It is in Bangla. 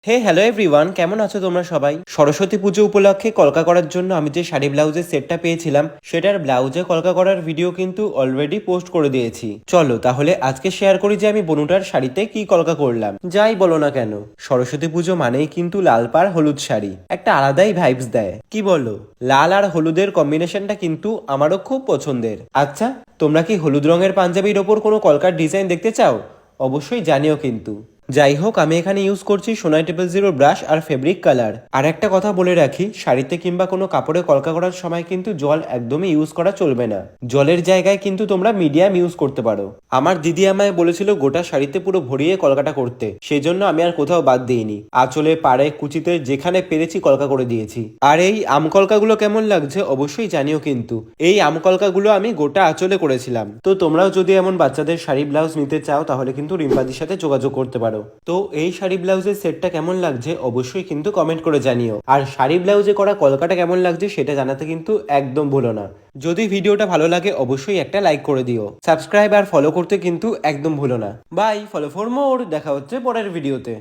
হ্যালো এভরিওয়ান, কেমন আছো তোমরা সবাই? সরস্বতী পুজো উপলক্ষে কলকা করার জন্য আমি যে শাড়ি ব্লাউজের সেটটা পেয়েছিলাম সেটার ব্লাউজে কলকা করার ভিডিও কিন্তু অলরেডি পোস্ট করে দিয়েছি। চলো তাহলে আজকে শেয়ার করি যে আমি বনুটার শাড়িতে কি কলকা করলাম। যাই বলো না কেন, সরস্বতী পুজো মানেই কিন্তু লাল পাড় হলুদ শাড়ি একটা আলাদাই ভাইবস দেয়, কি বলো? লাল আর হলুদের কম্বিনেশনটা কিন্তু আমারও খুব পছন্দের। আচ্ছা, তোমরা কি হলুদ রঙের পাঞ্জাবির ওপর কোনো কলকার ডিজাইন দেখতে চাও? অবশ্যই জানিও কিন্তু। যাই হোক, আমি এখানে ইউজ করছি সোনাই 000 ব্রাশ আর ফেব্রিক কালার। আর একটা কথা বলে রাখি, শাড়িতে কিংবা কোনো কাপড়ে কলকা করার সময় কিন্তু জল একদমই ইউজ করা চলবে না। জলের জায়গায় কিন্তু তোমরা মিডিয়াম ইউজ করতে পারো। আমার দিদি আমায় বলেছিল গোটা শাড়িতে পুরো ভরিয়ে কলকাটা করতে, সেই জন্য আমি আর কোথাও বাদ দিইনি। আঁচলে, পাড়ে, কুচিতে যেখানে পেরেছি কলকা করে দিয়েছি। আর এই আম কলকাগুলো কেমন লাগছে অবশ্যই জানিও কিন্তু। এই আম কলকাগুলো আমি গোটা আঁচলে করেছিলাম। তো তোমরাও যদি এমন বাচ্চাদের শাড়ি ব্লাউজ নিতে চাও তাহলে কিন্তু রিম্পাদির সাথে যোগাযোগ করতে পারো। তো এই শাড়ি ব্লাউজের সেটটা কেমন লাগছে অবশ্যই কিন্তু কমেন্ট করে জানিও। আর শাড়ি ব্লাউজে করা কলকাটা কেমন লাগছে সেটা জানাতে কিন্তু একদম ভুলো না। যদি ভিডিওটা ভালো লাগে অবশ্যই একটা লাইক করে দিও। সাবস্ক্রাইব আর ফলো করতে কিন্তু একদম ভুলো না। Bye, follow for more. দেখা হচ্ছে পরের ভিডিওতে।